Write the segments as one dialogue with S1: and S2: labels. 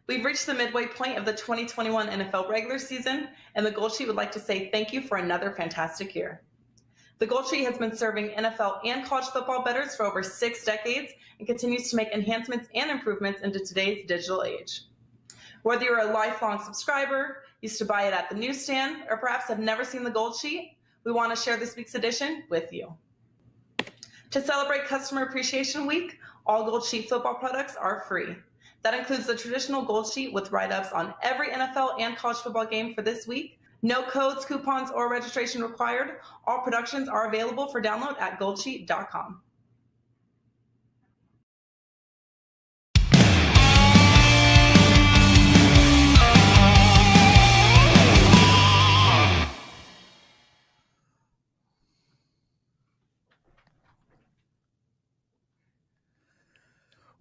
S1: We've reached the midway point of the 2021 NFL regular season, and the Gold Sheet would like to say thank you for another fantastic year. The Gold Sheet has been serving NFL and college football bettors for over 6 decades and continues to make enhancements and improvements into today's digital age. Whether you're a lifelong subscriber, used to buy it at the newsstand, or perhaps have never seen the Gold Sheet, we want to share this week's edition with you. To celebrate Customer Appreciation Week, all Gold Sheet football products are free. That includes the traditional Gold Sheet with write-ups on every NFL and college football game for this week. No codes, coupons, or registration required. All productions are available for download at goldsheet.com.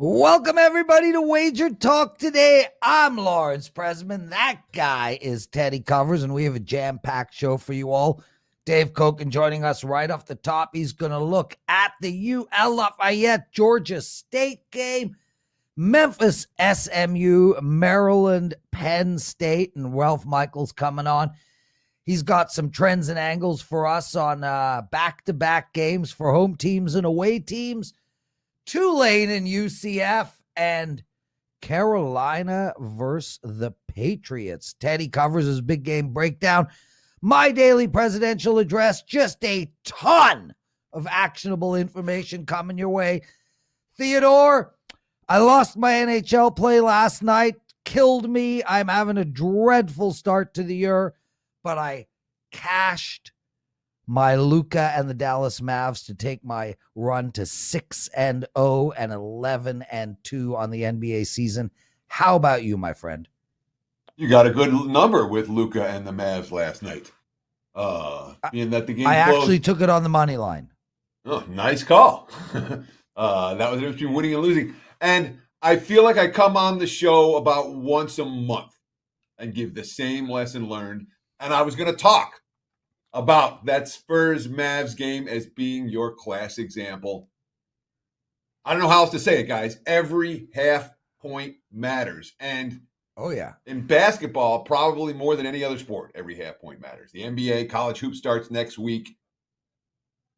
S2: Welcome, everybody, to WagerTalk Today. I'm Lawrence Presman. That guy is Teddy Covers, and we have a jam-packed show for you all. Dave Cokin joining us right off the top. He's going to look at the UL Lafayette, Georgia State game, Memphis, SMU, Maryland, Penn State, and Ralph Michaels coming on. He's got some trends and angles for us on back-to-back games for home teams and away teams. Tulane and UCF, and Carolina versus the Patriots. Teddy covers his big game breakdown. My daily presidential address, just a ton of actionable information coming your way. Theodore, I lost my NHL play last night. Killed me. I'm having a dreadful start to the year, but I cashed my Luka and the Dallas Mavs to take my run to 6-0 and 11-2 on the NBA season. How about you, my friend?
S3: You got a good number with Luka and the Mavs last night. Being that the game
S2: I
S3: closed,
S2: actually took it on the money line.
S3: Oh, nice call. That was the difference between winning and losing. And I feel like I come on the show about once a month and give the same lesson learned. And I was going to talk about that Spurs-Mavs game as being your class example. I don't know how else to say it, guys. Every half point matters. And
S2: oh, yeah,
S3: in basketball, probably more than any other sport, every half point matters. The NBA, college hoop starts next week.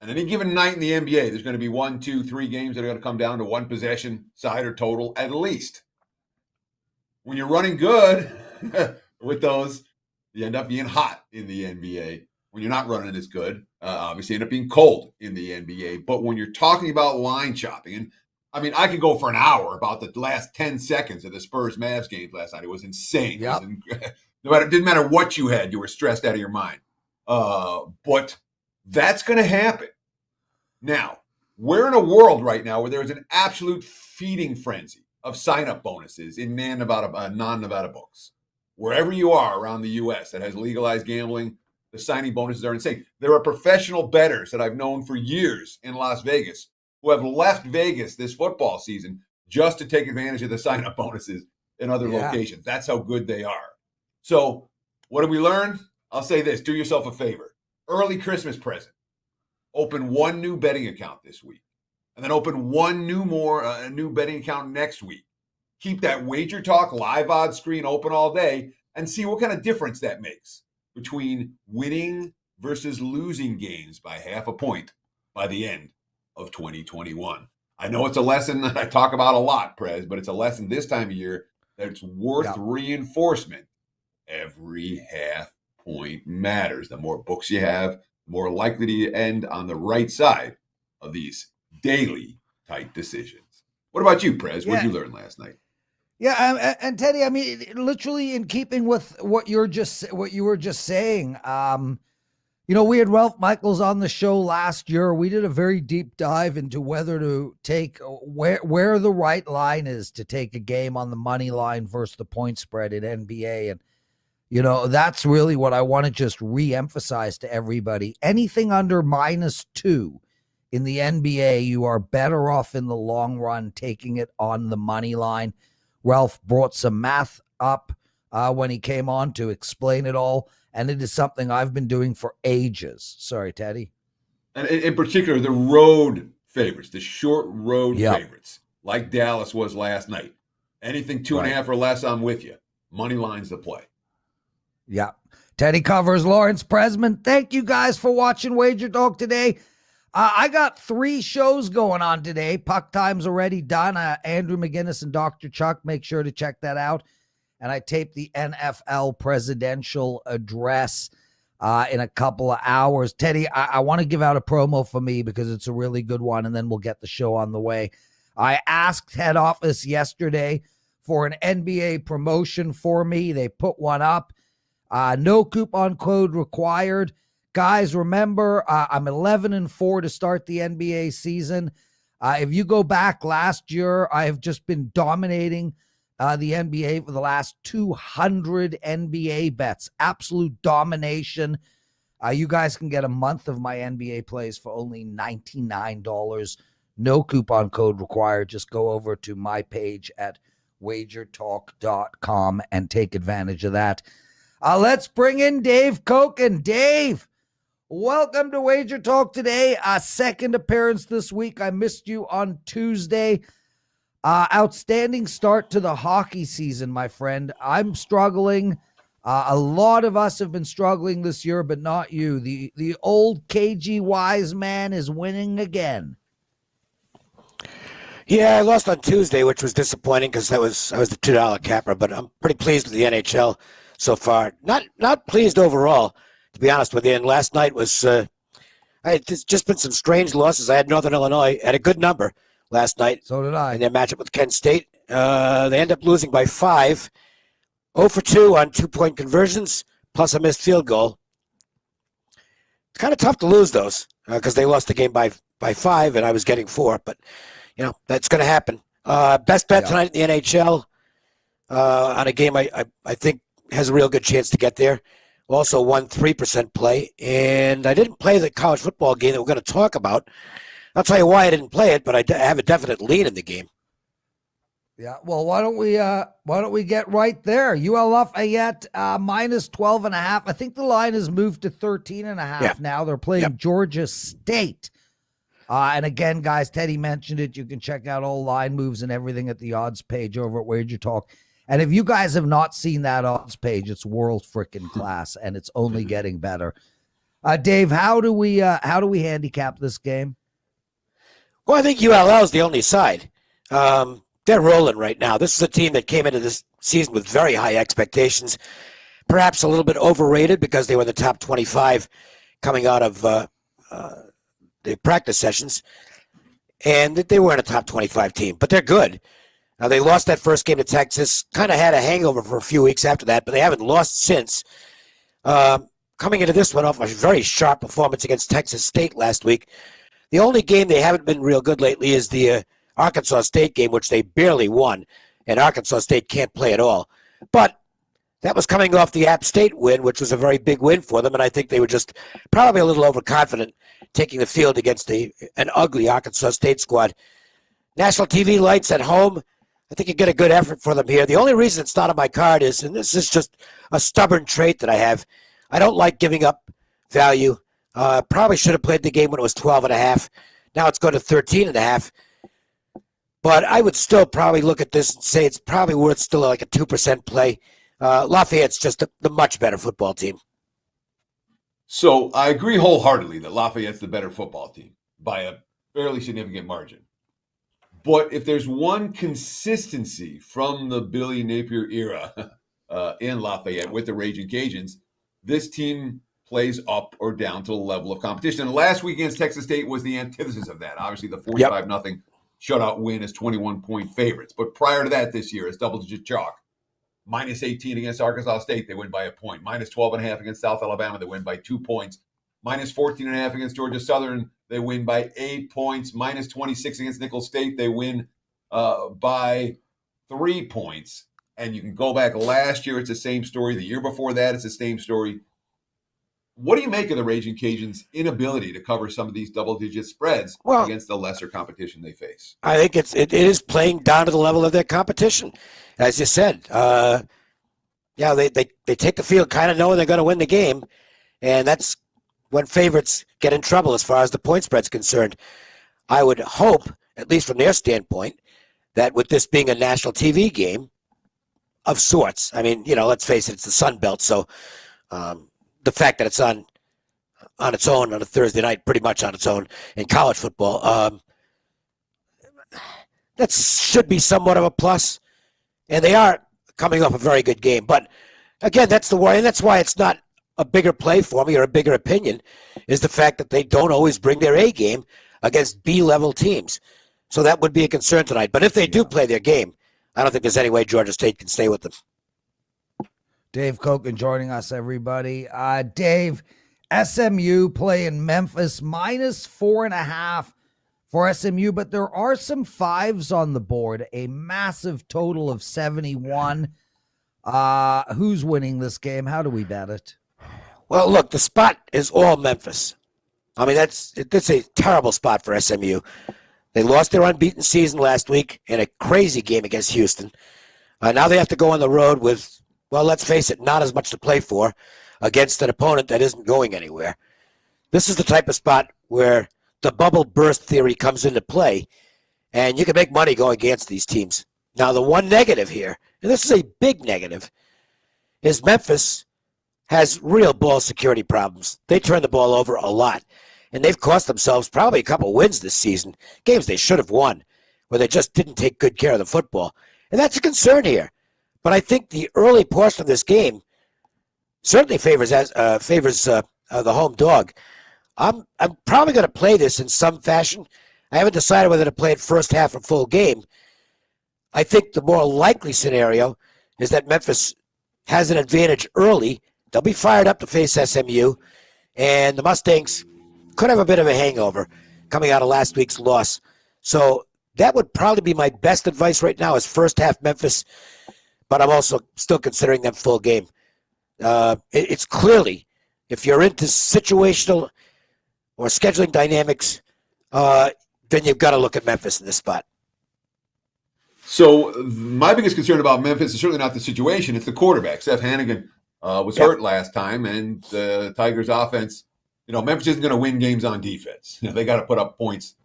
S3: And any given night in the NBA, there's going to be 1, 2, 3 games that are going to come down to one possession, side or total, at least. When you're running good with those, you end up being hot in the NBA. When you're not running as good, obviously end up being cold in the NBA. But when you're talking about line chopping, and I mean, I could go for an hour about the last 10 seconds of the Spurs-Mavs games last night. It was insane.
S2: Yep.
S3: It didn't matter what you had. You were stressed out of your mind. But that's going to happen. Now, we're in a world right now where there is an absolute feeding frenzy of sign-up bonuses in non-Nevada books. Wherever you are around the U.S. that has legalized gambling, the signing bonuses are insane. There are professional bettors that I've known for years in Las Vegas who have left Vegas this football season just to take advantage of the sign-up bonuses in other locations. That's how good they are. So what did we learn? I'll say this. Do yourself a favor. Early Christmas present. Open one new betting account this week. And then open one new betting account next week. Keep that WagerTalk live odds screen open all day and see what kind of difference that makes between winning versus losing games by half a point by the end of 2021. I know it's a lesson that I talk about a lot, Prez, but it's a lesson this time of year that's worth reinforcement. Every half point matters. The more books you have, the more likely to end on the right side of these daily tight decisions. What about you, Prez? What did you learn last night?
S2: Yeah, and Teddy, I mean, literally in keeping with what you were just saying, we had Ralph Michaels on the show last year. We did a very deep dive into whether to take where the right line is to take a game on the money line versus the point spread in NBA. And, that's really what I want to just reemphasize to everybody. Anything under -2 in the NBA, you are better off in the long run taking it on the money line. Ralph brought some math up when he came on to explain it all, and it is something I've been doing for ages. Sorry, Teddy.
S3: And in particular, the road favorites, the short road favorites, like Dallas was last night. Anything 2.5 or less, I'm with you. Money line's the play.
S2: Yeah. Teddy covers, Lawrence Presman. Thank you guys for watching Wager Talk today. I got 3 shows going on today. Puck Time's already done. Andrew McGinnis and Dr. Chuck, make sure to check that out. And I taped the NFL presidential address in a couple of hours. Teddy, I want to give out a promo for me because it's a really good one, and then we'll get the show on the way. I asked head office yesterday for an NBA promotion for me. They put one up. No coupon code required. Guys, remember, I'm 11-4 to start the NBA season. If you go back last year, I have just been dominating the NBA for the last 200 NBA bets. Absolute domination. You guys can get a month of my NBA plays for only $99. No coupon code required. Just go over to my page at WagerTalk.com and take advantage of that. Let's bring in Dave Cokin. Dave, welcome to Wager Talk today. Second appearance this week. I missed you on Tuesday. Outstanding start to the hockey season, my friend. I'm struggling. A lot of us have been struggling this year, but not you. The old KG wise man is winning again.
S4: Yeah, I lost on Tuesday, which was disappointing because I was the $2 capper, but I'm pretty pleased with the NHL so far. Not pleased overall, to be honest with you. And last night was it's just been some strange losses. I had Northern Illinois at a good number last night.
S2: So did I.
S4: In their matchup with Kent State. They end up losing by 5. 0 for 2 on 2-point conversions, plus a missed field goal. It's kind of tough to lose those because they lost the game by 5, and I was getting 4. But, that's going to happen. Best bet tonight in the NHL on a game I think has a real good chance to get there. Also won 3% play. And I didn't play the college football game that we're going to talk about. I'll tell you why I didn't play it, but I have a definite lead in the game.
S2: Yeah, well, why don't we get right there? UL Lafayette minus 12.5. I think the line has moved to 13.5 now. They're playing Georgia State. And again, guys, Teddy mentioned it. You can check out all line moves and everything at the odds page over at Wager Talk. And if you guys have not seen that odds page, it's world freaking class, and it's only getting better. Dave, how do we handicap this game?
S4: Well, I think ULL is the only side. They're rolling right now. This is a team that came into this season with very high expectations, perhaps a little bit overrated because they were in the top 25 coming out of the practice sessions, and they weren't a top 25 team, but they're good. Now, they lost that first game to Texas, kind of had a hangover for a few weeks after that, but they haven't lost since. Coming into this one off a very sharp performance against Texas State last week. The only game they haven't been real good lately is the Arkansas State game, which they barely won, and Arkansas State can't play at all. But that was coming off the App State win, which was a very big win for them, and I think they were just probably a little overconfident taking the field against an ugly Arkansas State squad. National TV lights at home. I think you get a good effort for them here. The only reason it's not on my card is, and this is just a stubborn trait that I have, I don't like giving up value. Probably should have played the game when it was 12.5. Now it's going to 13.5. But I would still probably look at this and say it's probably worth still like a 2% play. Lafayette's just the much better football team.
S3: So I agree wholeheartedly that Lafayette's the better football team by a fairly significant margin. But if there's one consistency from the Billy Napier era in Lafayette with the Raging Cajuns, this team plays up or down to the level of competition. And last week against Texas State was the antithesis of that. Obviously, the 45-0 shutout win as 21-point favorites. But prior to that this year, it's double-digit chalk. Minus 18 against Arkansas State, they win by a point. Minus 12.5 against South Alabama, they win by 2 points. Minus 14.5 against Georgia Southern, they win by 8 points. Minus 26 against Nicholls State, they win by 3 points. And you can go back last year, it's the same story. The year before that, it's the same story. What do you make of the Raging Cajuns' inability to cover some of these double-digit spreads against the lesser competition they face?
S4: I think it is playing down to the level of their competition. As you said, they take the field kind of knowing they're going to win the game, and that's when favorites get in trouble as far as the point spread's concerned. I would hope, at least from their standpoint, that with this being a national TV game of sorts, I mean, let's face it, it's the Sun Belt, so the fact that it's on its own on a Thursday night, pretty much on its own in college football, that should be somewhat of a plus. And they are coming off a very good game. But again, that's the worry, and that's why it's not a bigger play for me or a bigger opinion, is the fact that they don't always bring their A game against B-level teams. So that would be a concern tonight. But if they do play their game, I don't think there's any way Georgia State can stay with them.
S2: Dave Cokin joining us, everybody. Dave, SMU playing Memphis -4.5 for SMU, but there are some fives on the board, a massive total of 71. Who's winning this game? How do we bet it?
S4: Well, look, the spot is all Memphis. I mean, that's a terrible spot for SMU. They lost their unbeaten season last week in a crazy game against Houston. Now they have to go on the road with, well, let's face it, not as much to play for against an opponent that isn't going anywhere. This is the type of spot where the bubble burst theory comes into play, and you can make money going against these teams. Now, the one negative here, and this is a big negative, is Memphis has real ball security problems. They turn the ball over a lot, and they've cost themselves probably a couple wins this season, games they should have won, where they just didn't take good care of the football. And that's a concern here. But I think the early portion of this game certainly favors the home dog. I'm probably going to play this in some fashion. I haven't decided whether to play it first half or full game. I think the more likely scenario is that Memphis has an advantage early. They'll be fired up to face SMU, and the Mustangs could have a bit of a hangover coming out of last week's loss. So that would probably be my best advice right now is first half Memphis, but I'm also still considering them full game. It's clearly, if you're into situational or scheduling dynamics, then you've got to look at Memphis in this spot.
S3: So my biggest concern about Memphis is certainly not the situation. It's the quarterback. Seth Hannigan was hurt last time, and the Tigers offense, Memphis isn't going to win games on defense. They got to put up points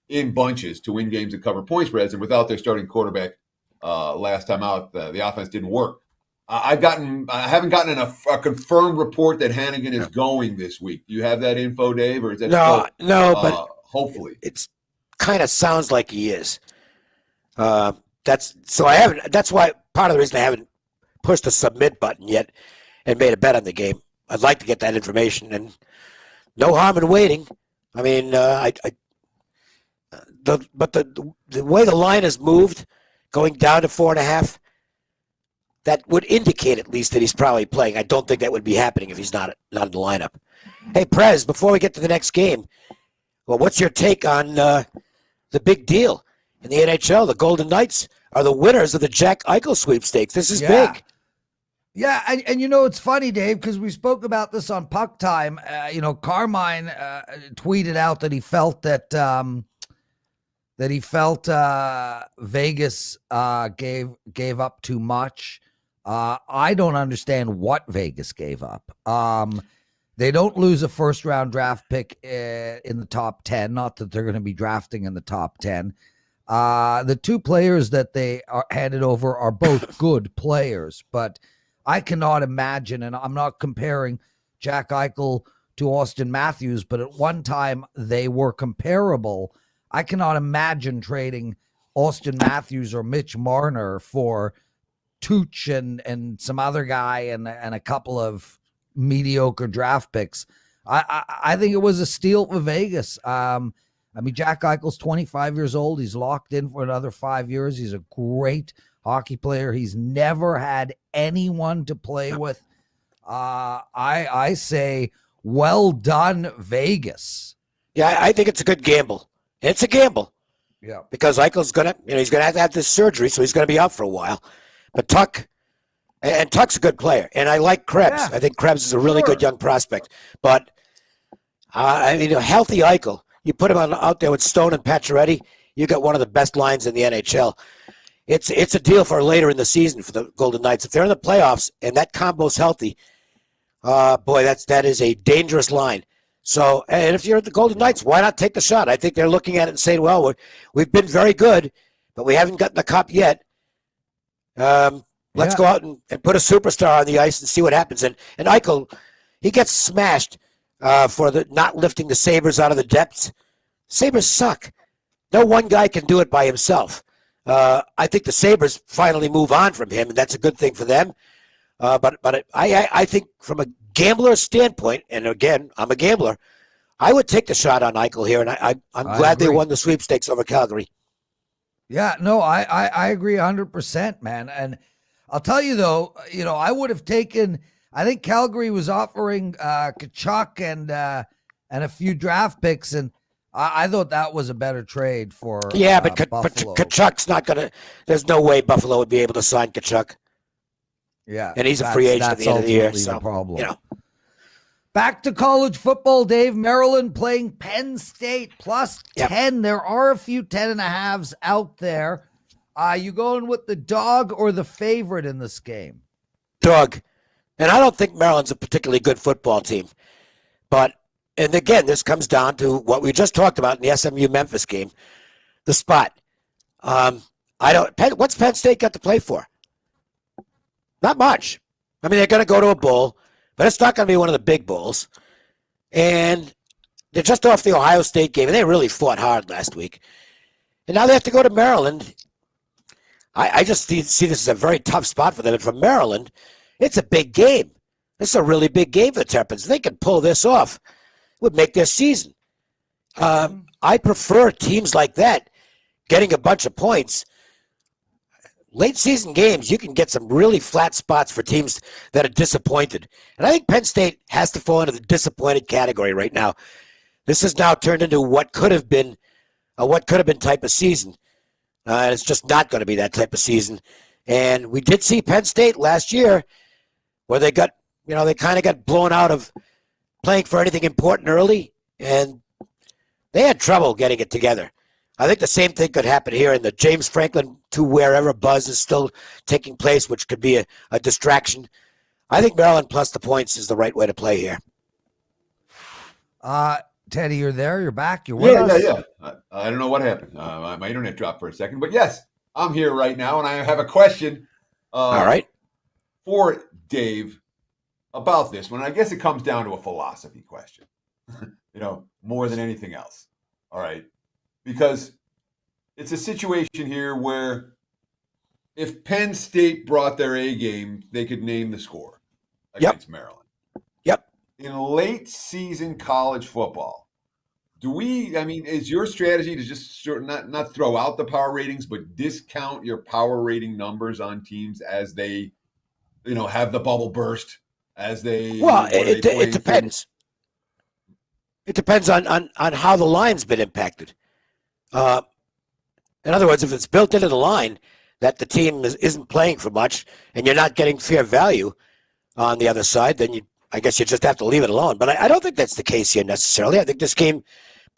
S3: in bunches to win games and cover point spreads, and without their starting quarterback last time out, the offense didn't work. I haven't gotten a confirmed report that Hannigan is going this week. Do you have that info, Dave, or is that
S4: no? But
S3: hopefully,
S4: it's kind of sounds like he is. That's why part of the reason I haven't pushed the submit button yet and made a bet on the game. I'd like to get that information, and no harm in waiting. I mean, the way the line has moved, going down to 4.5. That would indicate at least that he's probably playing. I don't think that would be happening if he's not in the lineup. Hey, Prez, before we get to the next game, well, what's your take on the big deal in the NHL? The Golden Knights are the winners of the Jack Eichel sweepstakes. This is big.
S2: Yeah, and it's funny, Dave, because we spoke about this on Puck Time. Carmine tweeted out that he felt Vegas gave up too much. I don't understand what Vegas gave up. They don't lose a first-round draft pick in the top 10. Not that they're going to be drafting in the top 10. The two players that they are handed over are both good players, but I cannot imagine, and I'm not comparing Jack Eichel to Austin Matthews, but at one time they were comparable. I cannot imagine trading Austin Matthews or Mitch Marner for Tooch and some other guy and a couple of mediocre draft picks. I think it was a steal for Vegas. Jack Eichel's 25 years old. He's locked in for another 5 years. He's a great hockey player. He's never had anyone to play with. I say, well done, Vegas.
S4: Yeah, I think it's a good gamble. It's a gamble.
S2: Yeah.
S4: Because Eichel's he's gonna have to have this surgery, so he's gonna be out for a while. But Tuck's a good player, and I like Krebs.
S2: Yeah.
S4: I think Krebs is a really good young prospect. But a healthy Eichel, you put him out there with Stone and Pacioretty, you got one of the best lines in the NHL. It's a deal for later in the season for the Golden Knights. If they're in the playoffs and that combo's healthy, that is a dangerous line. So, and if you're at the Golden Knights, why not take the shot? I think they're looking at it and saying, well, we've been very good, but we haven't gotten the cup yet. Let's go out and put a superstar on the ice and see what happens. And Eichel, he gets smashed for the not lifting the Sabres out of the depths. Sabres suck. No one guy can do it by himself. I think the Sabres finally move on from him, and that's a good thing for them. But I think from a gambler's standpoint, and again, I'm a gambler, I would take the shot on Eichel here, and I'm glad they won the sweepstakes over Calgary.
S2: Yeah, no, I agree 100%, man. And I'll tell you, though, I would have taken – I think Calgary was offering Tkachuk and a few draft picks, and I thought that was a better trade for
S4: but
S2: Buffalo.
S4: Kachuk's not going to – there's no way Buffalo would be able to sign Tkachuk.
S2: Yeah.
S4: And he's a free agent at the end of the year. So,
S2: the problem. Back to college football, Dave. Maryland playing Penn State plus 10. There are a few 10.5s out there. You going with the dog or the favorite in this game?
S4: Dog. And I don't think Maryland's a particularly good football team. But, and again, this comes down to what we just talked about in the SMU-Memphis game, the spot. What's Penn State got to play for? Not much. I mean, they're going to go to a bowl, but it's not going to be one of the big bowls. And they're just off the Ohio State game, and they really fought hard last week. And now they have to go to Maryland. I just see this as a very tough spot for them. And for Maryland, it's a big game. It's a really big game for the Terrapins. If they could pull this off, it would make their season. I prefer teams like that getting a bunch of points. Late season games, you can get some really flat spots for teams that are disappointed. And I think Penn State has to fall into the disappointed category right now. This has now turned into what could have been type of season. And it's just not going to be that type of season. And we did see Penn State last year where they got, they kind of got blown out of playing for anything important early. And they had trouble getting it together. I think the same thing could happen here, and the James Franklin to wherever buzz is still taking place, which could be a distraction. I think Maryland plus the points is the right way to play here.
S2: Teddy, you're there. You're back. You're with us.
S3: Yeah. I don't know what happened. My internet dropped for a second, but yes, I'm here right now, and I have a question.
S4: All right.
S3: For Dave about this one. I guess it comes down to a philosophy question, more than anything else. All right. Because it's a situation here where if Penn State brought their A game, they could name the score against Maryland.
S4: Yep.
S3: In late season college football, is your strategy to just sort of not throw out the power ratings, but discount your power rating numbers on teams as they, have the bubble burst, as they...
S4: Well, it depends. It depends on how the line's been impacted. In other words, if it's built into the line that the team isn't playing for much and you're not getting fair value on the other side, then I guess you just have to leave it alone. But I don't think that's the case here necessarily. I think this game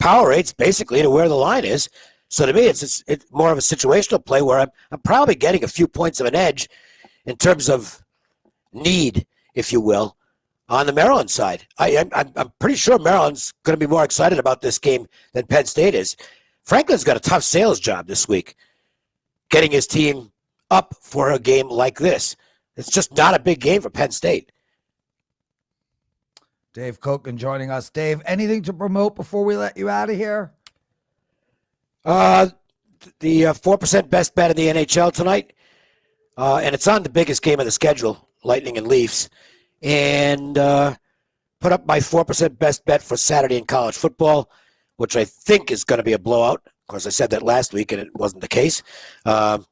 S4: power rates basically to where the line is. So to me, it's more of a situational play where I'm probably getting a few points of an edge in terms of need, if you will, on the Maryland side. I'm pretty sure Maryland's going to be more excited about this game than Penn State is. Franklin's got a tough sales job this week, getting his team up for a game like this. It's just not a big game for Penn State.
S2: Dave Cokin joining us. Dave, anything to promote before we let you out of here?
S4: The 4% best bet in the NHL tonight, and it's on the biggest game of the schedule, Lightning and Leafs. And put up my 4% best bet for Saturday in college football, which I think is going to be a blowout. Of course, I said that last week, and it wasn't the case. But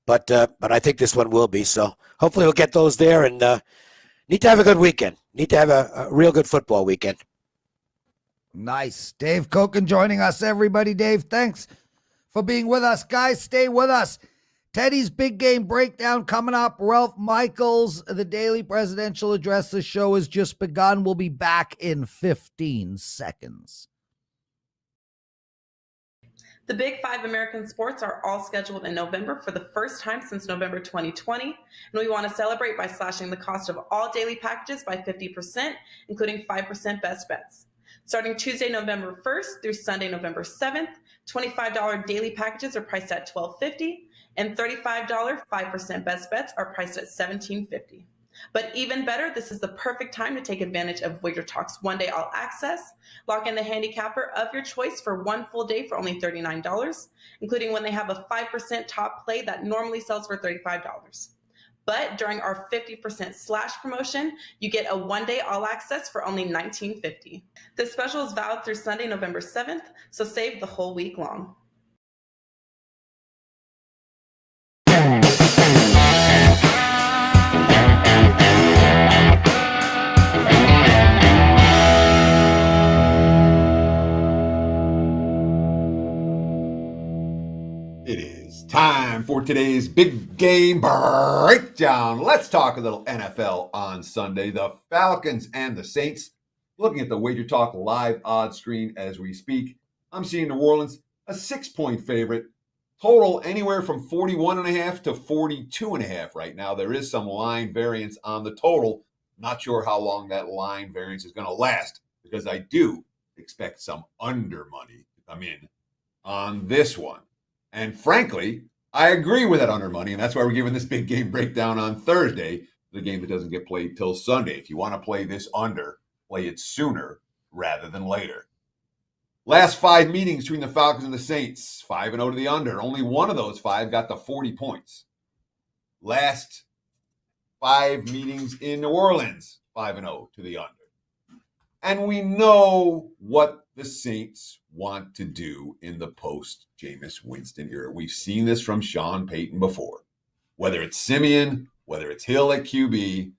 S4: I think this one will be. So hopefully we'll get those there, and need to have a good weekend. Need to have a real good football weekend.
S2: Nice. Dave Cokin joining us, everybody. Dave, thanks for being with us. Guys, stay with us. Teddy's big game breakdown coming up. Ralph Michaels, the daily presidential address. The show has just begun. We'll be back in 15 seconds.
S1: The Big Five American sports are all scheduled in November for the first time since November 2020, and we want to celebrate by slashing the cost of all daily packages by 50%, including 5% best bets. Starting Tuesday, November 1st through Sunday, November 7th, $25 daily packages are priced at $12.50, and $35 5% best bets are priced at $17.50. But even better, this is the perfect time to take advantage of WagerTalk's one-day all access. Lock in the handicapper of your choice for one full day for only $39, including when they have a 5% top play that normally sells for $35. But during our 50% slash promotion, you get a one-day all access for only $19.50. This special is valid through Sunday, November 7th, so save the whole week long.
S3: It is time for today's big game breakdown. Let's talk a little NFL on Sunday. The Falcons and the Saints. Looking at the WagerTalk live odds screen as we speak, I'm seeing New Orleans a 6-point favorite. Total anywhere from 41.5 to 42.5 right now. There is some line variance on the total. Not sure how long that line variance is going to last because I do expect some under money to come in on this one. And frankly, I agree with that under money, and that's why we're giving this big game breakdown on Thursday, the game that doesn't get played till Sunday. If you want to play this under, play it sooner rather than later. Last 5 meetings between the Falcons and the Saints, 5-0 to the under. Only one of those 5 got to 40 points. Last 5 meetings in New Orleans, 5-0 to the under. And we know what the Saints want to do in the post-Jameis Winston era. We've seen this from Sean Payton before. Whether it's Simeon, whether it's Hill at QB,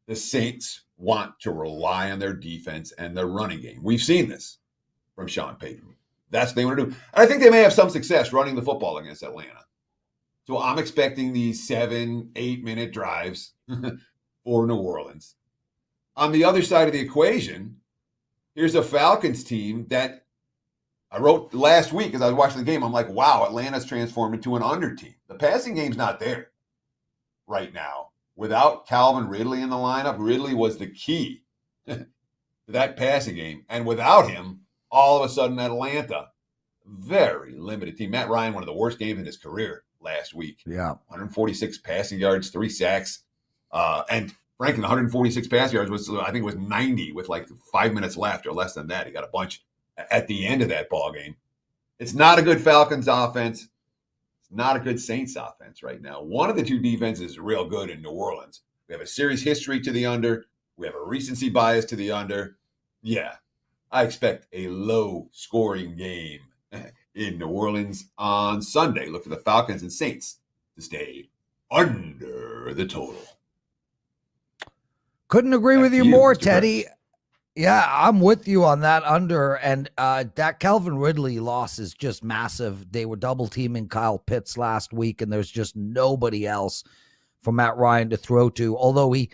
S3: the Saints want to rely on their defense and their running game. We've seen this from Sean Payton. That's what they want to do. And I think they may have some success running the football against Atlanta. So I'm expecting these 7-8 minute drives for New Orleans. On the other side of the equation, here's a Falcons team that I wrote last week as I was watching the game. I'm like, wow, Atlanta's transformed into an under team. The passing game's not there right now. Without Calvin Ridley in the lineup, Ridley was the key to that passing game. And without him, all of a sudden Atlanta, very limited team. Matt Ryan, one of the worst games in his career last week.
S2: Yeah.
S3: 146 passing yards, 3 sacks. And frankly, 146 passing yards was, I think it was 90 with like 5 minutes left or less than that. He got a bunch at the end of that ball game. It's not a good Falcons offense. It's not a good Saints offense right now. One of the two defenses is real good in New Orleans. We have a series history to the under. We have a recency bias to the under. Yeah, I expect a low-scoring game in New Orleans on Sunday. Look for the Falcons and Saints to stay under the total.
S2: Couldn't agree with you more, Teddy. Yeah, I'm with you on that under. And that Calvin Ridley loss is just massive. They were double teaming Kyle Pitts last week, and there's just nobody else for Matt Ryan to throw to, although he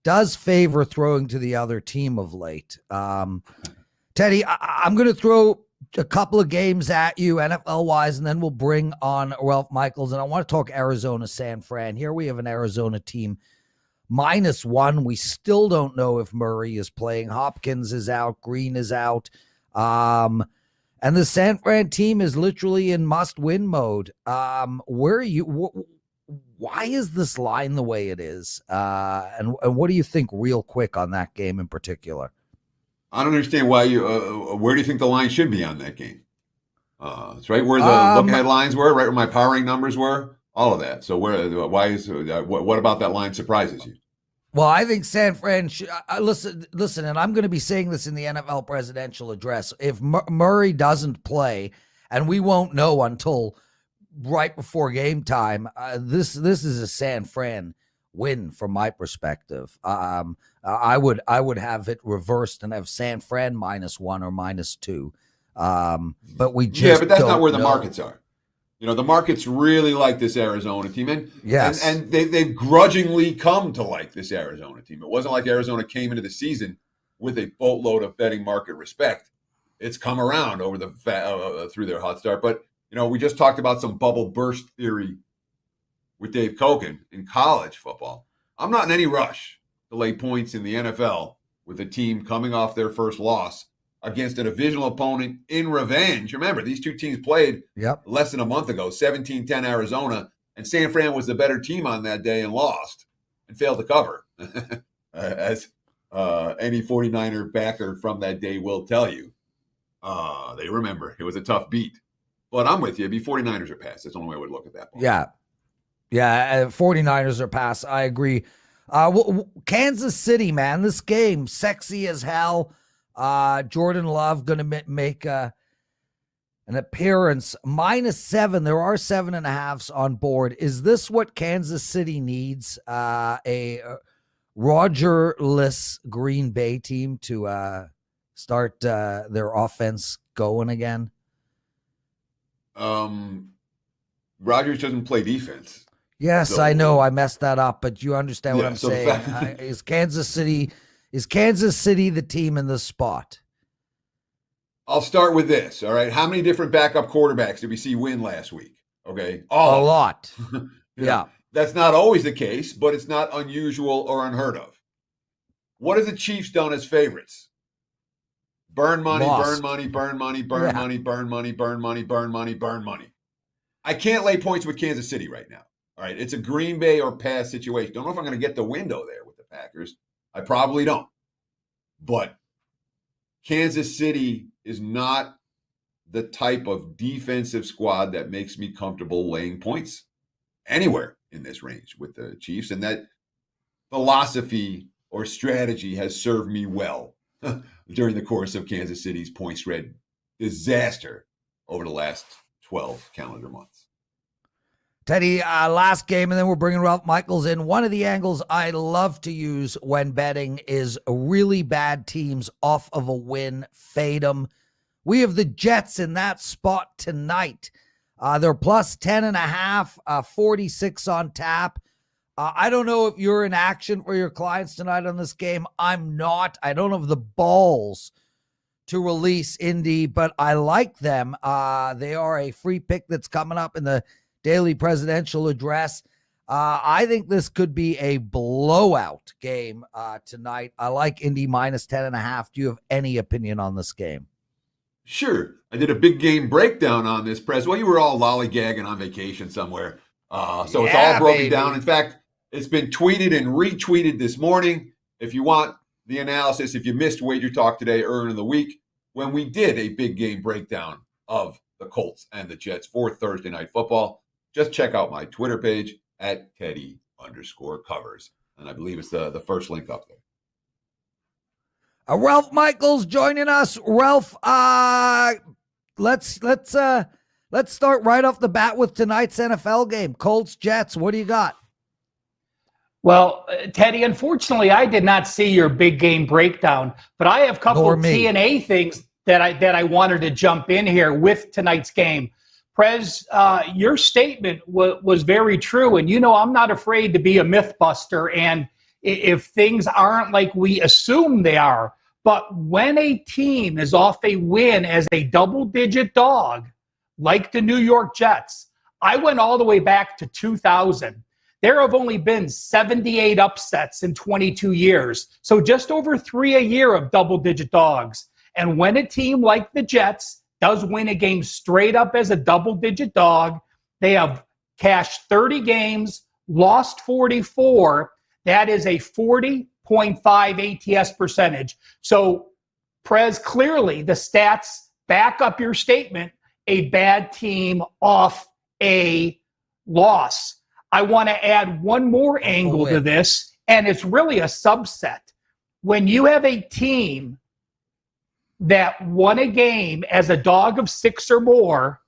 S2: does favor throwing to the other team of late. Teddy, I'm going to throw a couple of games at you NFL-wise, and then we'll bring on Ralph Michaels. And I want to talk Arizona San Fran. Here we have an Arizona team -1. We still don't know if Murray is playing. Hopkins is out. Green is out. And the San Fran team is literally in must-win mode. Where are you? Why is this line the way it is? And what do you think real quick on that game in particular?
S3: I don't understand why you, where do you think the line should be on that game? It's right where the look-ahead lines were, right where my powering numbers were, all of that. So what about that line surprises you?
S2: Well, I think San Fran should, listen, and I'm going to be saying this in the NFL presidential address. If Murray doesn't play, and we won't know until right before game time, this is a San Fran win from my perspective. I would have it reversed and have San Fran -1 or -2. But we just
S3: but that's not where the
S2: know.
S3: markets are. You know, the markets really like this Arizona team, and
S2: yes,
S3: and they've grudgingly come to like this Arizona team. It wasn't like Arizona came into the season with a boatload of betting market respect. It's come around over the through their hot start. But you know, we just talked about some bubble burst theory with Dave Cokin in college football. I'm not in any rush to lay points in the NFL with a team coming off their first loss against a divisional opponent in revenge. Remember, these two teams played less than a month ago, 17-10 Arizona, and San Fran was the better team on that day and lost and failed to cover, as any 49er backer from that day will tell you. They remember. It was a tough beat. But I'm with you. It'd be 49ers or pass. That's the only way I would look at that.
S2: Yeah. 49ers are pass. I agree. Kansas City, man, this game, sexy as hell. Jordan Love going to make an appearance. -7. There are 7.5s on board. Is this what Kansas City needs? A Roger-less Green Bay team to start their offense going again?
S3: Rodgers doesn't play defense.
S2: Yes, so, I know I messed that up, but you understand what I'm saying. Is Kansas City the team in this spot?
S3: I'll start with this. All right. How many different backup quarterbacks did we see win last week? Okay.
S2: A lot. Yeah.
S3: That's not always the case, but it's not unusual or unheard of. What have the Chiefs done as favorites? Burn money, burn money, burn money, burn money, burn money, burn money, burn money, burn money. I can't lay points with Kansas City right now. All right. It's a Green Bay or pass situation. Don't know if I'm going to get the window there with the Packers. I probably don't. But Kansas City is not the type of defensive squad that makes me comfortable laying points anywhere in this range with the Chiefs. And that philosophy or strategy has served me well during the course of Kansas City's point spread disaster over the last 12 calendar months.
S2: Teddy, last game, and then we're bringing Ralph Michaels in. One of the angles I love to use when betting is really bad teams off of a win, fade them. We have the Jets in that spot tonight. They're plus 10.5, 46 on tap. I don't know if you're in action for your clients tonight on this game. I'm not. I don't have the balls to release Indy, but I like them. They are a free pick that's coming up in the daily presidential address. I think this could be a blowout game tonight. I like Indy minus 10.5. Do you have any opinion on this game?
S3: Sure. I did a big game breakdown on this, Prez. Well, you were all lollygagging on vacation somewhere. So it's all broken down. In fact, it's been tweeted and retweeted this morning. If you want the analysis, if you missed WagerTalk Today earlier in the week, when we did a big game breakdown of the Colts and the Jets for Thursday Night Football, just check out my Twitter page at Teddy_covers. And I believe it's the first link up there.
S2: Ralph Michaels joining us. Ralph, let's start right off the bat with tonight's NFL game. Colts, Jets, what do you got?
S5: Well, Teddy, unfortunately, I did not see your big game breakdown, but I have a couple of TNA things that I wanted to jump in here with tonight's game. Prez, your statement was very true, and I'm not afraid to be a myth buster, and if things aren't like we assume they are, but when a team is off a win as a double-digit dog, like the New York Jets, I went all the way back to 2000. There have only been 78 upsets in 22 years, so just over 3 a year of double-digit dogs. And when a team like the Jets does win a game straight up as a double-digit dog, they have cashed 30 games, lost 44. That is a 40.5 ATS percentage. So, Prez, clearly the stats back up your statement, a bad team off a loss. I want to add one more angle to this, and it's really a subset. When you have a team that won a game as a dog of 6 or more,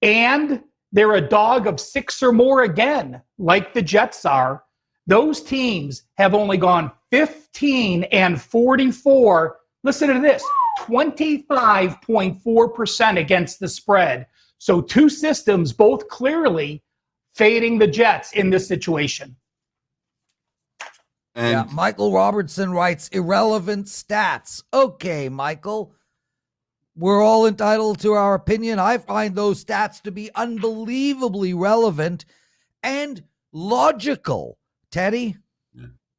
S5: and they're a dog of 6 or more again, like the Jets are, those teams have only gone 15 and 44. Listen to this, 25.4% against the spread. So two systems, both clearly fading the Jets in this situation.
S3: And
S2: Michael Robertson writes, irrelevant stats. Okay, Michael, we're all entitled to our opinion. I find those stats to be unbelievably relevant and logical. Teddy?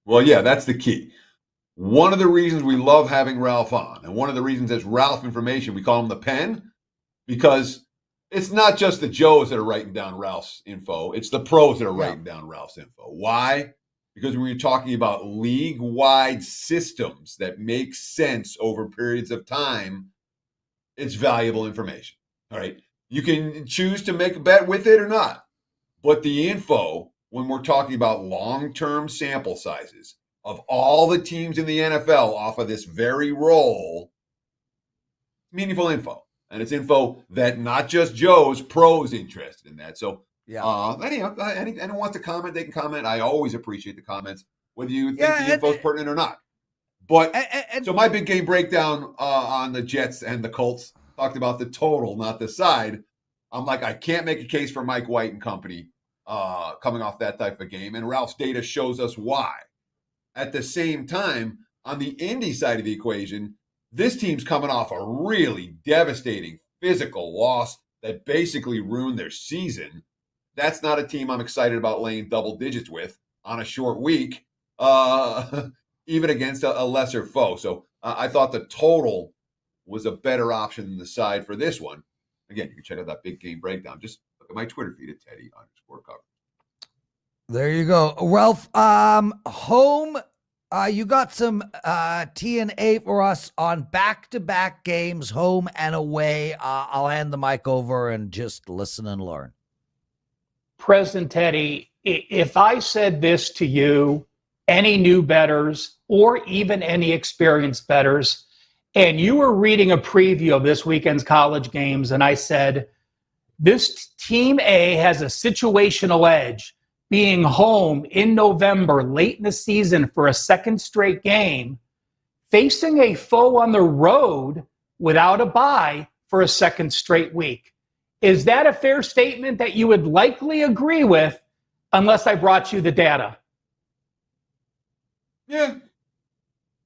S3: Well, yeah, that's the key. one of the reasons we love having Ralph on, and one of the reasons as Ralph Information, we call him the pen, because it's not just the Joes that are writing down Ralph's info. It's the pros that are writing down Ralph's info. Why? Because when you're talking about league-wide systems that make sense over periods of time, it's valuable information. All right. You can choose to make a bet with it or not. But the info, when we're talking about long-term sample sizes of all the teams in the NFL off of this very roll, meaningful info. And it's info that not just Joe's, pros interested in that. So, anyhow, anyone wants to comment, they can comment. I always appreciate the comments, whether you think the info is pertinent or not. But so my big game breakdown on the Jets and the Colts talked about the total, not the side. I'm like, I can't make a case for Mike White and company coming off that type of game. And Ralph's data shows us why. At the same time, on the Indy side of the equation, this team's coming off a really devastating physical loss that basically ruined their season. That's not a team I'm excited about laying double digits with on a short week, even against a lesser foe. So I thought the total was a better option than the side for this one. Again, you can check out that big game breakdown. Just look at my Twitter feed at Teddy_cover.
S2: There you go. Ralph, home, you got some T&A for us on back-to-back games, home and away. I'll hand the mic over and just listen and learn.
S5: Prez and Teddy, if I said this to you, any new bettors or even any experienced bettors, and you were reading a preview of this weekend's college games, and I said, this Team A has a situational edge, being home in November, late in the season for a second straight game, facing a foe on the road without a bye for a second straight week. Is that a fair statement that you would likely agree with unless I brought you the data?
S3: Yeah.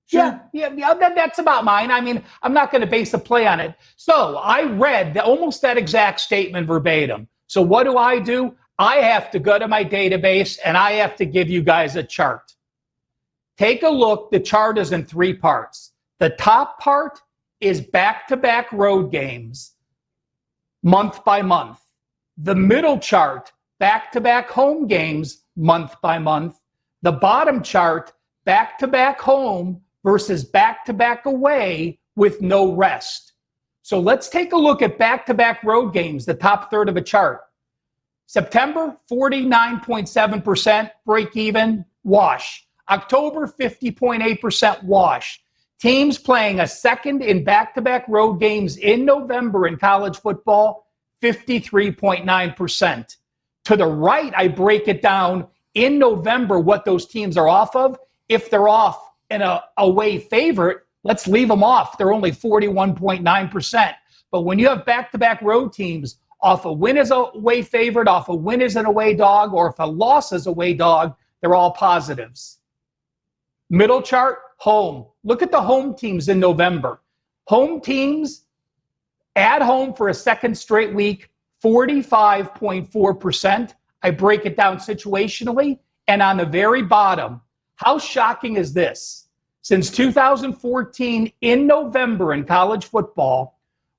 S3: Sure.
S5: Yeah, that's about mine. I mean, I'm not going to base a play on it. So I read almost that exact statement verbatim. So what do? I have to go to my database and I have to give you guys a chart. Take a look. The chart is in three parts. The top part is back-to-back road games, month by month. The middle chart, back-to-back home games, month by month. The bottom chart, back-to-back home versus back-to-back away with no rest. So let's take a look at back-to-back road games, the top third of a chart. September, 49.7% break even, wash. October, 50.8% wash. Teams playing a second in back-to-back road games in November in college football, 53.9%. To the right, I break it down in November what those teams are off of. If they're off in a away favorite, let's leave them off. They're only 41.9%. But when you have back-to-back road teams, off a win as a away favorite, off a win as an away dog, or if a loss as a away dog, they're all positives. Middle chart, home. Look at the home teams in November. Home teams at home for a second straight week, 45.4%. I break it down situationally. And on the very bottom, how shocking is this? Since 2014 in November in college football,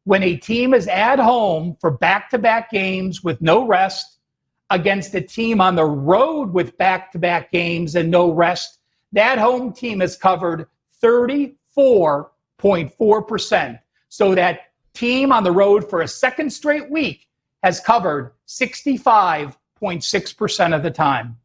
S5: when a team is at home for back-to-back games with no rest against a team on the road with back-to-back games and no rest, that home team has covered 34.4%. So that team on the road for a second straight week has covered 65.6% of the time.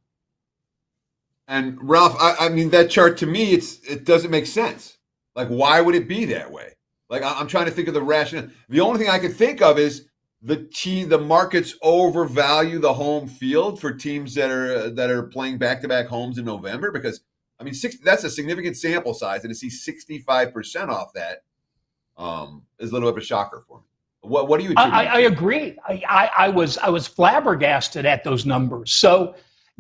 S3: And Ralph, I mean, that chart to me, it doesn't make sense. Like, why would it be that way? Like, I'm trying to think of the rationale. The only thing I can think of is the markets overvalue the home field for teams that are playing back-to-back homes in November, because I mean, that's a significant sample size, and to see 65% off that is a little bit of a shocker for me. What do you attribute?
S5: I agree. I was flabbergasted at those numbers. So,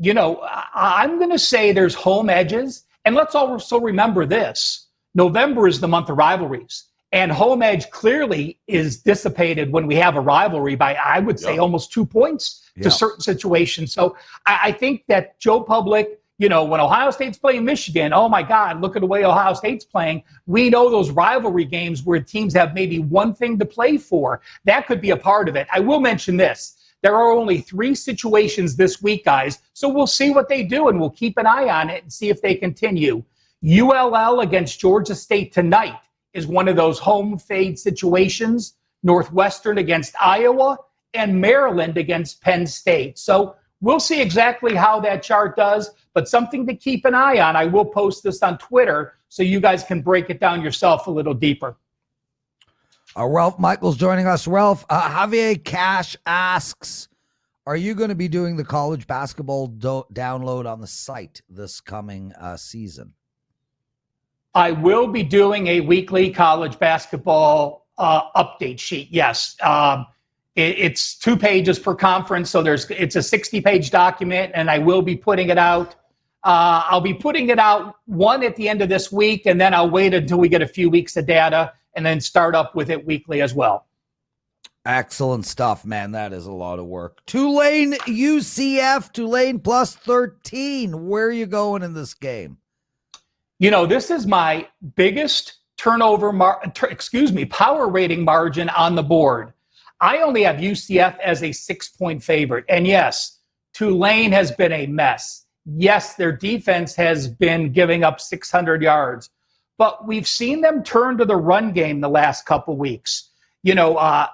S5: I'm going to say there's home edges, and let's also remember this: November is the month of rivalries. And home edge clearly is dissipated when we have a rivalry by, I would say, almost 2 points to certain situations. So I think that Joe Public When Ohio State's playing Michigan, oh my God, look at the way Ohio State's playing. We know those rivalry games where teams have maybe one thing to play for. That could be a part of it. I will mention this. There are only 3 situations this week, guys, so we'll see what they do, and we'll keep an eye on it and see if they continue. ULL against Georgia State tonight is one of those home fade situations. Northwestern against Iowa, and Maryland against Penn State. So we'll see exactly how that chart does, but something to keep an eye on. I will post this on Twitter so you guys can break it down yourself a little deeper.
S2: Ralph Michaels joining us. Ralph, Javier Cash asks, are you going to be doing the college basketball download on the site this coming season?
S5: I will be doing a weekly college basketball update sheet, yes. It's 2 pages per conference, so it's a 60-page document, and I will be putting it out. I'll be putting it out one at the end of this week, and then I'll wait until we get a few weeks of data and then start up with it weekly as well.
S2: Excellent stuff, man. That is a lot of work. Tulane UCF, Tulane plus 13. Where are you going in this game?
S5: This is my biggest power rating margin on the board. I only have UCF as a 6-point favorite. And yes, Tulane has been a mess. Yes, their defense has been giving up 600 yards, but we've seen them turn to the run game the last couple weeks.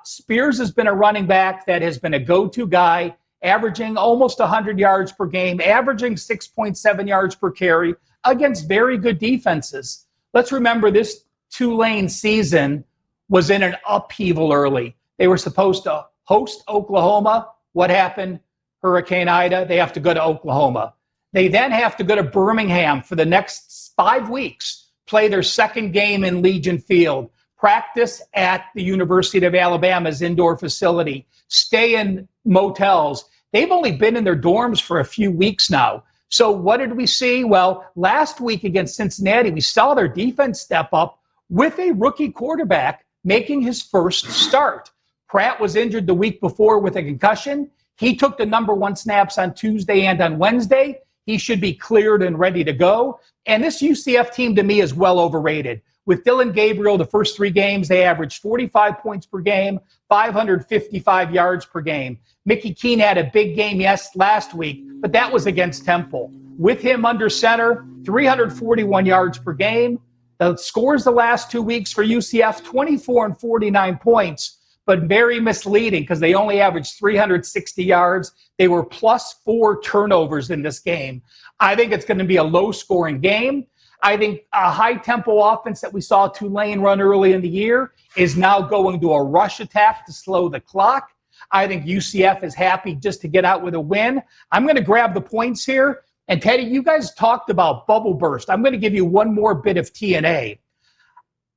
S5: Spears has been a running back that has been a go-to guy, averaging almost 100 yards per game, averaging 6.7 yards per carry against very good defenses. Let's remember this Tulane season was in an upheaval early. They were supposed to host Oklahoma. What happened? Hurricane Ida. They have to go to Oklahoma. They then have to go to Birmingham for the next 5 weeks, play their second game in Legion Field, practice at the University of Alabama's indoor facility, stay in motels. They've only been in their dorms for a few weeks now. So what did we see? Well, last week against Cincinnati, we saw their defense step up with a rookie quarterback making his first start. Pratt was injured the week before with a concussion. He took the number 1 snaps on Tuesday and on Wednesday. He should be cleared and ready to go. And this UCF team, to me, is well overrated. With Dylan Gabriel, the first 3 games, they averaged 45 points per game, 555 yards per game. Mickey Keene had a big game, last week, but that was against Temple. With him under center, 341 yards per game. The scores the last 2 weeks for UCF, 24 and 49 points, but very misleading because they only averaged 360 yards. They were plus 4 turnovers in this game. I think it's going to be a low-scoring game. I think a high-tempo offense that we saw Tulane run early in the year is now going to a rush attack to slow the clock. I think UCF is happy just to get out with a win. I'm going to grab the points here. And, Teddy, you guys talked about bubble burst. I'm going to give you one more bit of TNA.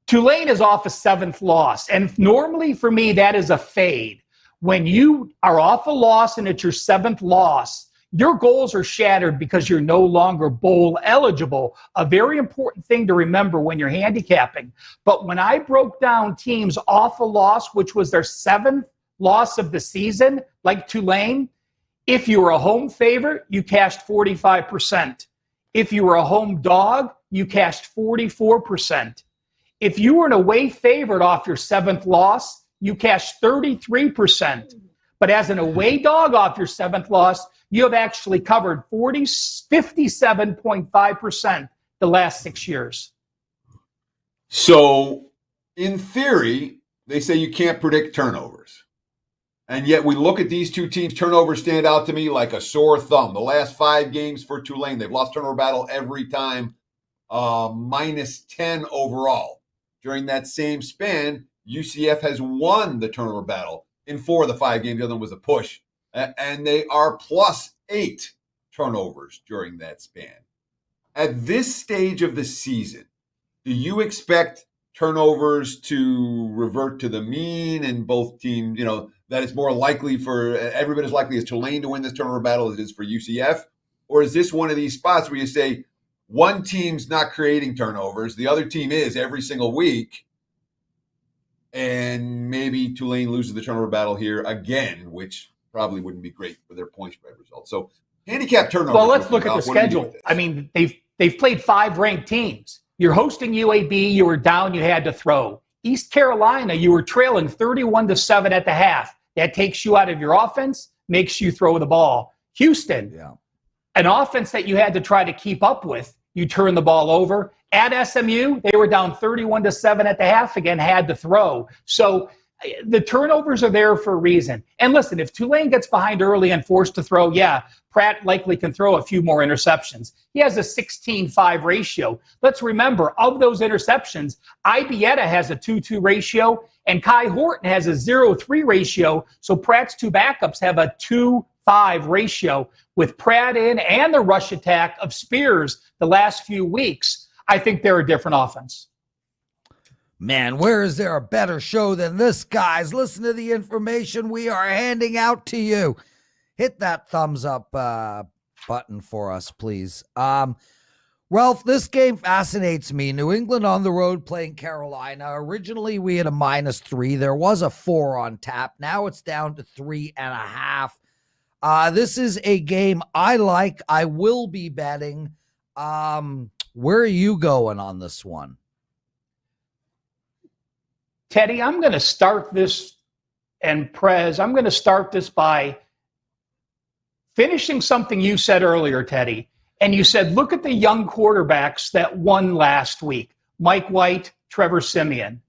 S5: Tulane is off a 7th loss, and normally for me that is a fade. When you are off a loss and it's your 7th loss, your goals are shattered because you're no longer bowl eligible, a very important thing to remember when you're handicapping. But when I broke down teams off a loss, which was their 7th loss of the season, like Tulane, if you were a home favorite, you cashed 45%. If you were a home dog, you cashed 44%. If you were an away favorite off your 7th loss, you cashed 33%. But as an away dog off your 7th loss, you have actually covered 57.5% the last 6 years.
S3: So, in theory, they say you can't predict turnovers. And yet we look at these 2 teams, turnovers stand out to me like a sore thumb. The last 5 games for Tulane, they've lost turnover battle every time, minus 10 overall. During that same span, UCF has won the turnover battle in 4 of the 5 games. The other one was a push. And they are plus 8 turnovers during that span. At this stage of the season, do you expect turnovers to revert to the mean and both teams, that it's more likely for every bit as likely as Tulane to win this turnover battle as it is for UCF? Or is this one of these spots where you say one team's not creating turnovers, the other team is every single week, and maybe Tulane loses the turnover battle here again, which probably wouldn't be great for their point spread results? So Handicap turnovers.
S5: Well, let's look at the schedule. I mean, they've played 5 ranked teams. You're hosting UAB. You were down. You had to throw. East Carolina, you were trailing 31-7 at the half. That takes you out of your offense, makes you throw the ball. Houston, an offense that you had to try to keep up with, you turn the ball over. At SMU, they were down 31-7 at the half again, had to throw. So the turnovers are there for a reason. And listen, if Tulane gets behind early and forced to throw, Pratt likely can throw a few more interceptions. He has a 16-5 ratio. Let's remember, of those interceptions, Ibieta has a 2-2 ratio, and Kai Horton has a 0-3 ratio. So Pratt's 2 backups have a 2-5 ratio. With Pratt in and the rush attack of Spears the last few weeks, I think they're a different offense.
S2: Man, where is there a better show than this, guys? Listen to the information we are handing out to you. Hit that thumbs up button for us, please. Ralph, this game fascinates me. New England on the road playing Carolina. Originally, we had a -3. There was a 4 on tap. Now it's down to 3.5. This is a game I like. I will be betting. Where are you going on this one?
S5: Teddy, I'm going to start this, and Prez, I'm going to start this by finishing something you said earlier, Teddy. And you said, look at the young quarterbacks that won last week. Mike White, Trevor Siemian.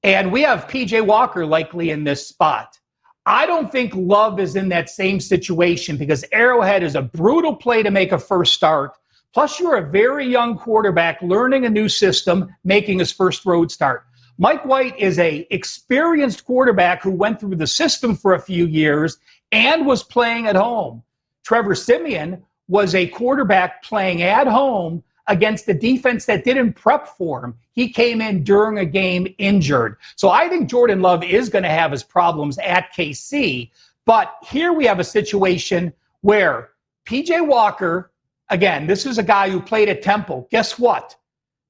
S5: And we have P.J. Walker likely in this spot. I don't think Love is in that same situation because Arrowhead is a brutal play to make a first start. Plus, you're a very young quarterback learning a new system, making his first road start. Mike White is a experienced quarterback who went through the system for a few years and was playing at home. Trevor Siemian was a quarterback playing at home against a defense that didn't prep for him. He came in during a game injured. So I think Jordan Love is going to have his problems at KC. But here we have a situation where P.J. Walker, again, this is a guy who played at Temple. Guess what?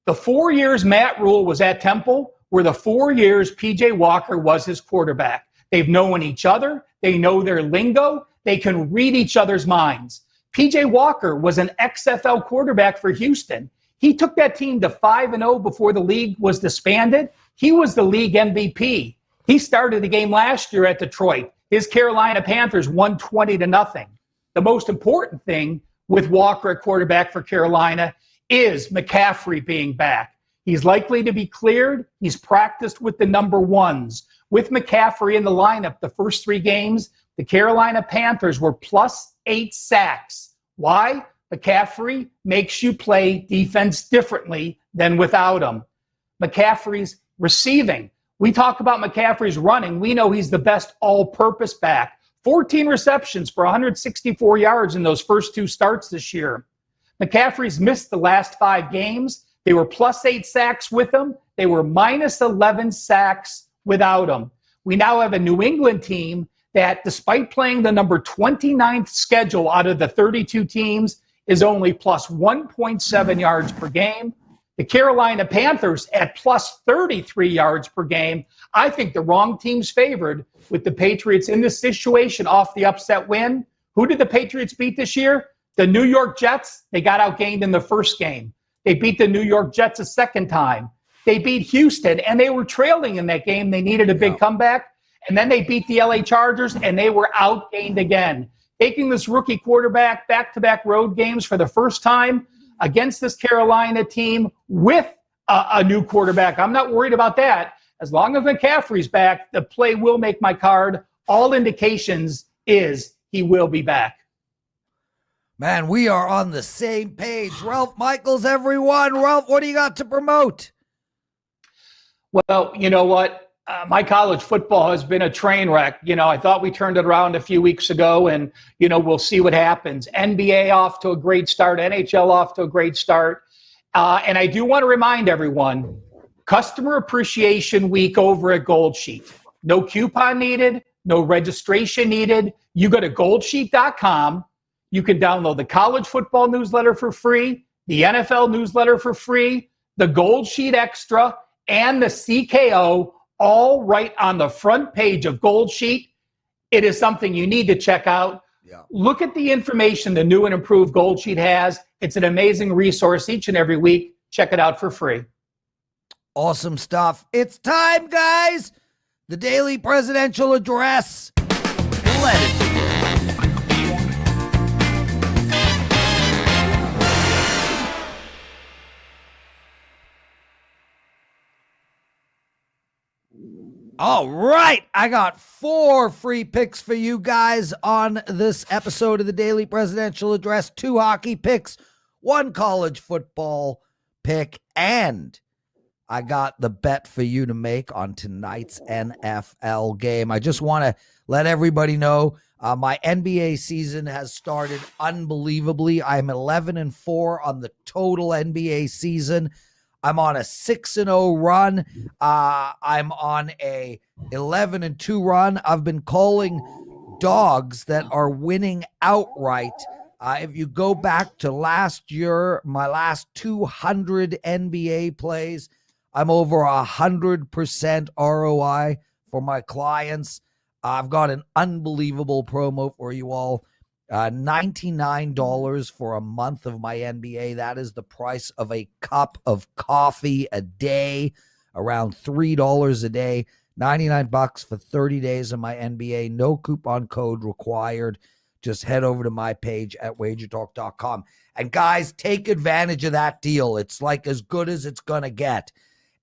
S5: The 4 years Matt Rule was at Temple were the 4 years P.J. Walker was his quarterback. They've known each other. They know their lingo. They can read each other's minds. P.J. Walker was an XFL quarterback for Houston. He took that team to 5-0 before the league was disbanded. He was the league MVP. He started the game last year at Detroit. His Carolina Panthers won 20-0. The most important thing with Walker at quarterback for Carolina is McCaffrey being back. He's likely to be cleared. He's practiced with the number ones. With McCaffrey in the lineup the first 3 games, the Carolina Panthers were +8 sacks. Why? McCaffrey makes you play defense differently than without him. McCaffrey's receiving. We talk about McCaffrey's running. We know he's the best all-purpose back. 14 receptions for 164 yards in those first 2 starts this year. McCaffrey's missed the last 5 games. They were +8 sacks with him. They were -11 sacks without him. We now have a New England team that, despite playing the number 29th schedule out of the 32 teams, is only +1.7 yards per game. The Carolina Panthers at +33 yards per game. I think the wrong team's favored with the Patriots in this situation off the upset win. Who did the Patriots beat this year? The New York Jets. They got outgained in the first game. They beat the New York Jets a second time. They beat Houston, and they were trailing in that game. They needed a big comeback. And then they beat the LA Chargers, and they were outgained again. Taking this rookie quarterback back-to-back road games for the first time against this Carolina team with a new quarterback. I'm not worried about that. As long as McCaffrey's back, the play will make my card. All indications is he will be back.
S2: Man, we are on the same page. Ralph Michaels, everyone. Ralph, what do you got to promote?
S5: Well, you know what? My college football has been a train wreck. I thought we turned it around a few weeks ago, and, we'll see what happens. NBA off to a great start. NHL off to a great start. And I do want to remind everyone, Customer Appreciation Week over at Gold Sheet. No coupon needed, no registration needed. You go to goldsheet.com. You can download the college football newsletter for free, the NFL newsletter for free, the Gold Sheet Extra, and the CKO, all right on the front page of Gold Sheet. It is something you need to check out.
S2: Yeah.
S5: Look at the information the new and improved Gold Sheet has. It's an amazing resource each and every week. Check it out for free.
S2: Awesome stuff. It's time, guys. The daily presidential address. Let it begin. All right. I got 4 free picks for you guys on this episode of the Daily Presidential Address. 2 hockey picks, 1 college football pick, and I got the bet for you to make on tonight's NFL game. I just want to let everybody know my NBA season has started unbelievably. I'm 11-4 on the total NBA season. I'm on a 6-0 run. I'm on a 11-2 run. I've been calling dogs that are winning outright. If you go back to last year, my last 200 NBA plays, I'm over 100% ROI for my clients. I've got an unbelievable promo for you all. $99 for a month of my NBA. That is the price of a cup of coffee a day, around $3 a day. $99 for 30 days of my NBA. No coupon code required. Just head over to my page at WagerTalk.com. And guys, take advantage of that deal. It's like as good as it's going to get.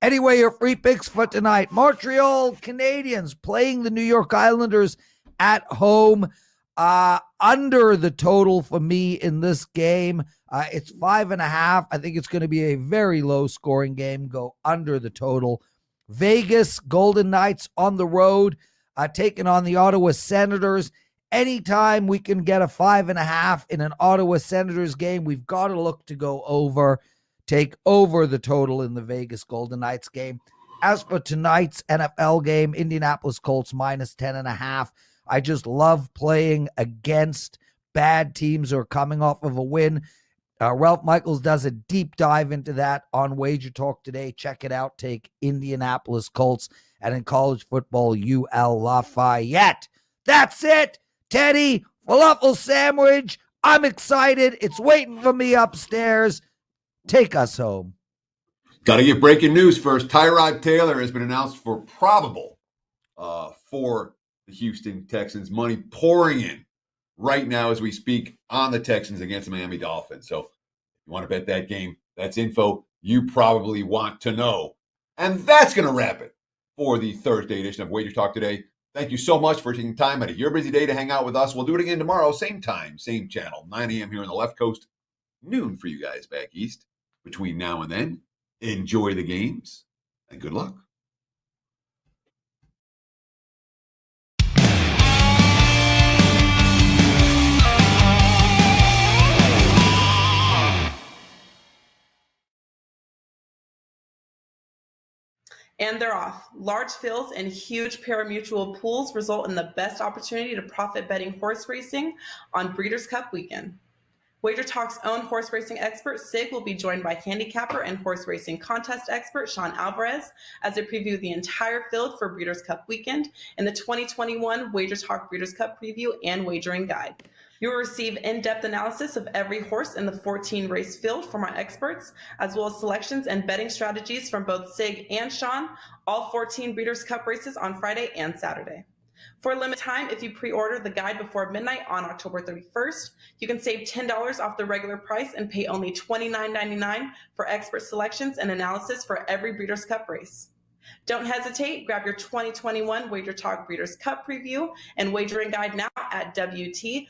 S2: Anyway, your free picks for tonight. Montreal Canadiens playing the New York Islanders at home. Under the total for me in this game. It's 5.5. I think it's going to be a very low scoring game. Go under the total. Vegas Golden Knights on the road, taking on the Ottawa Senators. Anytime we can get a 5.5 in an Ottawa Senators game, we've got to look to go over. Take over the total in the Vegas Golden Knights game. As for tonight's NFL game, Indianapolis Colts minus 10.5. I just love playing against bad teams who are coming off of a win. Ralph Michaels does a deep dive into that on Wager Talk today. Check it out. Take Indianapolis Colts. And in college football, UL Lafayette. That's it. Teddy, falafel sandwich. I'm excited. It's waiting for me upstairs. Take us home.
S3: Got to give breaking news first. Tyrod Taylor has been announced for probable for the Houston Texans. Money pouring in right now as we speak on the Texans against the Miami Dolphins. So if you want to bet that game, that's info you probably want to know. And that's going to wrap it for the Thursday edition of Wager Talk Today. Thank you so much for taking time out of your busy day to hang out with us. We'll do it again tomorrow, same time, same channel, 9 a.m. here on the left coast, noon for you guys back east. Between now and then, enjoy the games and good luck.
S1: And they're off. Large fields and huge pari-mutuel pools result in the best opportunity to profit betting horse racing on Breeders' Cup weekend. Wager Talk's own horse racing expert, Sig, will be joined by handicapper and horse racing contest expert Sean Alvarez as they preview the entire field for Breeders' Cup weekend in the 2021 Wager Talk Breeders' Cup preview and wagering guide. You will receive in-depth analysis of every horse in the 14-race field from our experts, as well as selections and betting strategies from both Sig and Sean, all 14 Breeders' Cup races on Friday and Saturday. For a limited time, if you pre-order the guide before midnight on October 31st, you can save $10 off the regular price and pay only $29.99 for expert selections and analysis for every Breeders' Cup race. Don't hesitate, grab your 2021 Wager Talk Breeders' Cup preview and wagering guide now at wt.buzz/sig.